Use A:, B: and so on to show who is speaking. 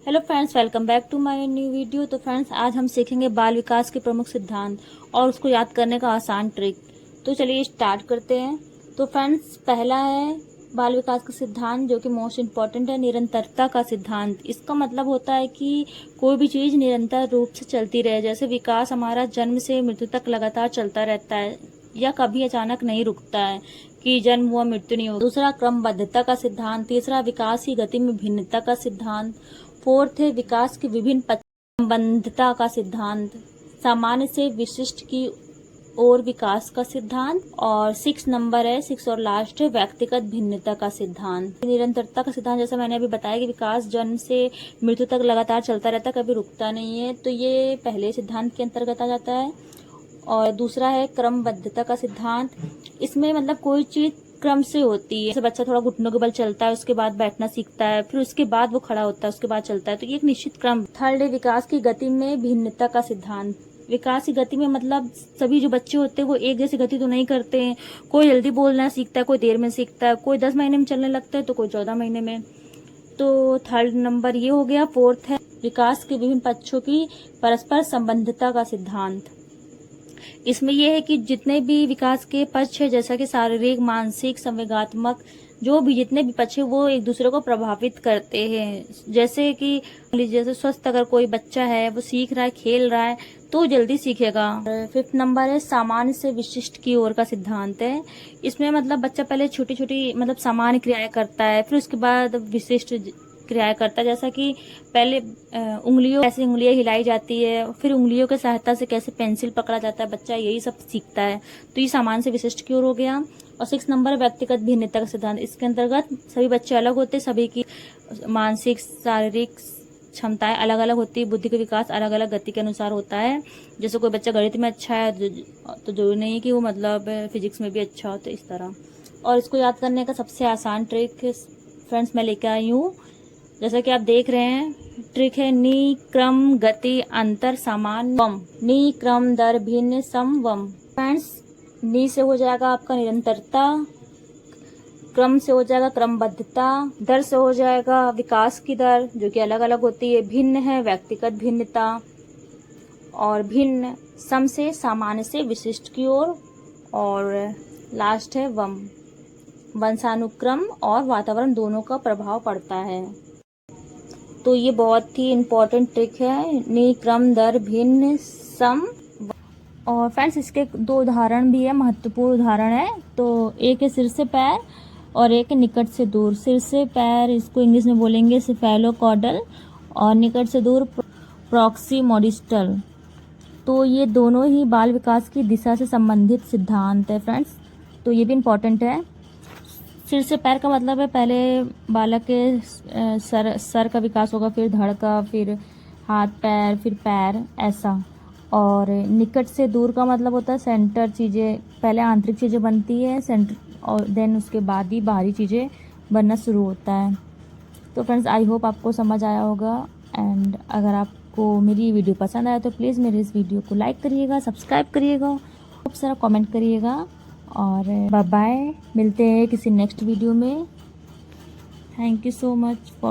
A: Hello friends, welcome back to my new video. तो friends, आज हम सीखेंगे बाल विकास के प्रमुख सिद्धांत और उसको याद करने का आसान ट्रिक। तो चलिए स्टार्ट करते हैं। तो फ्रेंड्स, पहला है बाल विकास का सिद्धांत, जो कि मोस्ट इम्पॉर्टेंट है, निरंतरता का सिद्धांत। इसका मतलब होता है कि कोई भी चीज़ निरंतर रूप से चलती रहे। जैसे विकास हमारा जन्म से मृत्यु तक लगातार चलता रहता है या कभी अचानक नहीं रुकता है कि जन्म हुआ मृत्यु नहीं हो। दूसरा, क्रमबद्धता का सिद्धांत। तीसरा, विकास की गति में भिन्नता का सिद्धांत। फोर्थ है विकास के विभिन्न संबंधता का सिद्धांत। सामान्य से विशिष्ट की ओर विकास का सिद्धांत। और 6 नंबर है, 6 और लास्ट है, व्यक्तिगत भिन्नता का सिद्धांत। निरंतरता का सिद्धांत जैसा मैंने अभी बताया कि विकास जन्म से मृत्यु तक लगातार चलता रहता है, कभी रुकता नहीं है, तो ये पहले सिद्धांत के अंतर्गत आ जाता है। और दूसरा है क्रमबद्धता का सिद्धांत। इसमें मतलब कोई चीज क्रम से होती है। जैसे बच्चा थोड़ा घुटनों के बल चलता है, उसके बाद बैठना सीखता है, फिर उसके बाद वो खड़ा होता है, उसके बाद चलता है, तो ये एक निश्चित क्रम। थर्ड है विकास की गति में भिन्नता का सिद्धांत। विकास की गति में मतलब सभी जो बच्चे होते हैं वो एक जैसी गति तो नहीं करते हैं। कोई जल्दी बोलना सीखता है, कोई देर में सीखता है, कोई 10 महीने में चलने लगता है तो कोई 14 महीने में। तो थर्ड नंबर ये हो गया। फोर्थ है विकास के विभिन्न पक्षों की परस्पर संबंधता का सिद्धांत। इसमें यह है कि जितने भी विकास के पक्ष है, जैसा कि शारीरिक, मानसिक, संवेगात्मक, जो भी जितने भी पक्ष है वो एक दूसरे को प्रभावित करते हैं। जैसे कि जैसे स्वस्थ अगर कोई बच्चा है, वो सीख रहा है, खेल रहा है, तो जल्दी सीखेगा। फिफ्थ नंबर है सामान्य से विशिष्ट की ओर का सिद्धांत है। इसमें मतलब बच्चा पहले छोटी छोटी मतलब सामान्य क्रियाएं करता है, फिर उसके बाद विशिष्ट क्रियाएं करता है। जैसा कि पहले उंगलियों कैसे उंगलियां हिलाई जाती है, फिर उंगलियों की सहायता से कैसे पेंसिल पकड़ा जाता है, बच्चा यही सब सीखता है। तो ये सामान्य से विशिष्ट की ओर हो गया। और 6 नंबर व्यक्तिगत भिन्नता का सिद्धांत। इसके अंतर्गत सभी बच्चे अलग होते हैं, सभी की मानसिक शारीरिक क्षमताएं अलग अलग होती है, बुद्धि का विकास अलग अलग गति के अनुसार होता है। जैसे कोई बच्चा गणित में अच्छा है तो जरूरी नहीं है कि वो मतलब फिजिक्स में भी अच्छा हो, तो इस तरह। और इसको याद करने का सबसे आसान ट्रिक फ्रेंड्स मैं लेकर आई हूँ। जैसा कि आप देख रहे हैं, ट्रिक है नी क्रम गति अंतर समान वम। नी क्रम दर भिन्न सम वम। फ्रेंड्स, नी से हो जाएगा आपका निरंतरता, क्रम से हो जाएगा क्रमबद्धता, दर से हो जाएगा विकास की दर जो कि अलग अलग होती है, भिन्न है व्यक्तिगत भिन्नता, और भिन्न सम से सामान्य से विशिष्ट की ओर, और लास्ट है वम। वंशानुक्रम और वातावरण दोनों का प्रभाव पड़ता है। तो ये बहुत ही इम्पोर्टेंट ट्रिक है, नी क्रम दर भिन्न सम। और फ्रेंड्स, इसके 2 उदाहरण भी है, महत्वपूर्ण उदाहरण है। तो एक है सिर से पैर और एक है निकट से दूर। सिर से पैर इसको इंग्लिश में बोलेंगे सेफेलोकॉर्डल, और निकट से दूर प्रॉक्सिमोडिस्टल। तो ये दोनों ही बाल विकास की दिशा से संबंधित सिद्धांत है फ्रेंड्स, तो ये भी इम्पोर्टेंट है। सिर से पैर का मतलब है पहले बालक के सर का विकास होगा, फिर धड़ का, फिर हाथ पैर, फिर पैर, ऐसा। और निकट से दूर का मतलब होता है सेंटर चीज़ें, पहले आंतरिक चीज़ें बनती है सेंटर, और देन उसके बाद ही बाहरी चीज़ें बनना शुरू होता है। तो फ्रेंड्स, आई होप आपको समझ आया होगा। एंड अगर आपको मेरी वीडियो पसंद आया तो प्लीज़ मेरे इस वीडियो को लाइक करिएगा, सब्सक्राइब करिएगा, खूब सारा कमेंट करिएगा। और बाय बाय, मिलते हैं किसी नेक्स्ट वीडियो में। Thank you so much for